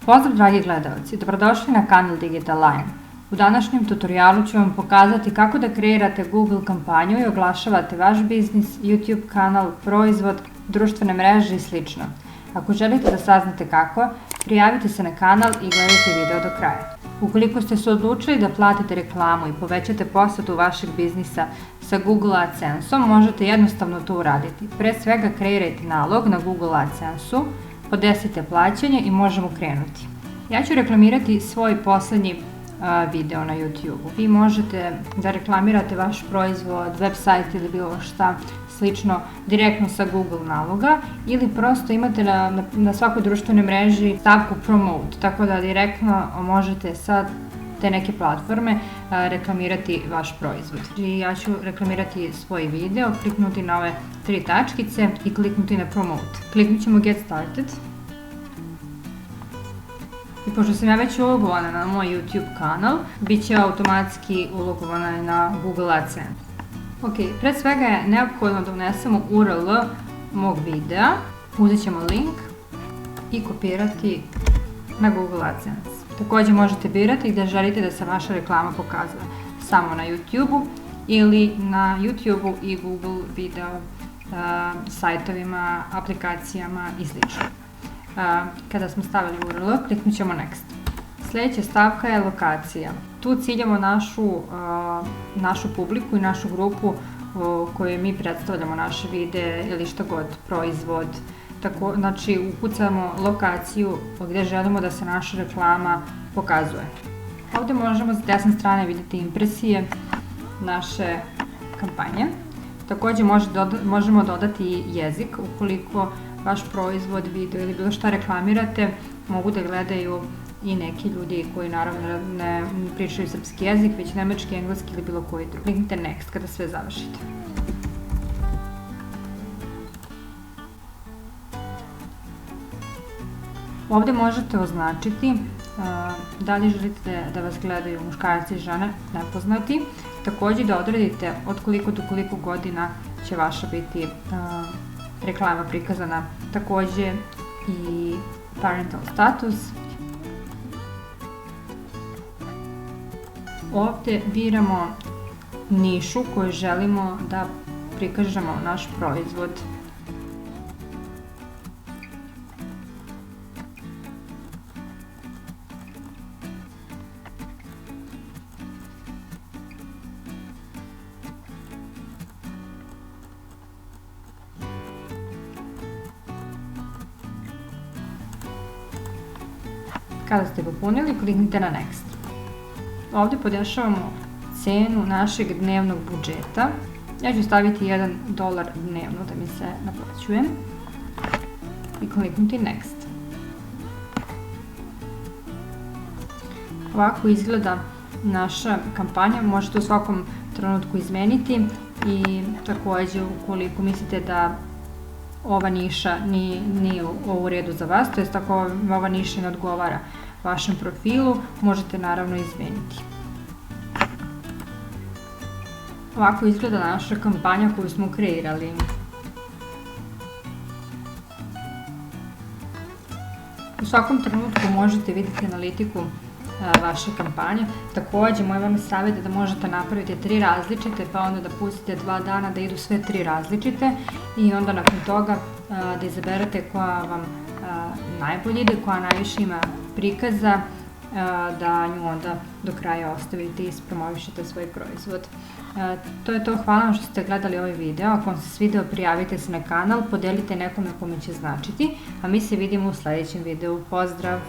Pozdrav dragi gledalci, dobrodošli na kanal Digital Line. U današnjem tutorialu ću vam pokazati kako da kreirate Google kampanju i oglašavate vaš biznis, YouTube kanal, proizvod, društvene mreže i sl. Ako želite da saznate kako, prijavite se na kanal i gledajte video do kraja. Ukoliko ste se odlučili da platite reklamu i povećate posjetu vašeg biznisa sa Google AdSense-om, možete jednostavno to uraditi. Pre svega kreirajte nalog na Google AdSense-u, podesite plaćanje i možemo krenuti. Ja ću reklamirati svoj poslednji video na YouTube-u. Vi možete da reklamirate vaš proizvod, website ili bilo šta slično direktno sa Google naloga ili prosto imate na svakoj društvenoj mreži stavku Promote, tako da direktno možete sa te neke platforme reklamirati vaš proizvod. Ja ću reklamirati svoj video, kliknuti na ove 3 tačkice i kliknuti na Promote. Kliknut ćemo Get Started. I pošto sam ja već ulogovana na moj YouTube kanal, bit će automatski ulogovana na Google AdSense. Ok, pre svega je neophodno da unesemo URL mog videa, uzet ćemo link i kopirati na Google AdSense. Također možete birati gde želite da se vaša reklama pokazuje, samo na YouTube-u ili na YouTube-u i Google video sajtovima, aplikacijama i sl. Kada smo stavili URL, kliknut ćemo Next. Sljedeća stavka je lokacija. Tu ciljamo našu publiku i našu grupu koju mi predstavljamo, naše videe ili šta god, proizvod. Znači, ukucamo lokaciju gdje želimo da se naša reklama pokazuje. Ovdje možemo s desne strane vidjeti impresije naše kampanje. Također možemo dodati i jezik ukoliko vaš proizvod, video ili bilo šta reklamirate, mogu da gledaju i neki ljudi koji naravno ne pričaju srpski jezik, već nemački, engleski ili bilo koji drugi. Kliknite Next kada sve završite. Ovdje možete označiti da li želite da vas gledaju muškarci i žene nepoznati. Također da odredite od koliko do koliko godina će vaša biti reklama prikazana. Također i parental status. Ovdje biramo nišu koju želimo da prikažemo naš proizvod. Kada ste popunili, kliknite na Next. Ovdje podešavamo cenu našeg dnevnog budžeta. Ja ću staviti $1 dnevno da mi se naplaćuje. I kliknuti Next. Ovako izgleda naša kampanja. Možete u svakom trenutku izmeniti i također ukoliko mislite da ova niša nije u redu za vas, to jest ako ova niša ne odgovara vašem profilu, možete naravno izmeniti. Ovako izgleda naša kampanja koju smo kreirali. U svakom trenutku možete vidjeti analitiku vaše kampanje. Također, moj vam savjet je da možete napraviti 3 različite, pa onda da pustite 2 dana da idu sve 3 različite i onda nakon toga da izaberete koja vam najbolje ide, koja najviše ima prikaza, da nju onda do kraja ostavite i ispromovišete svoj proizvod. To je to, hvala vam što ste gledali ovaj video. Ako vam se svideo, prijavite se na kanal, podelite nekome kome će značiti, a mi se vidimo u sljedećem videu. Pozdrav!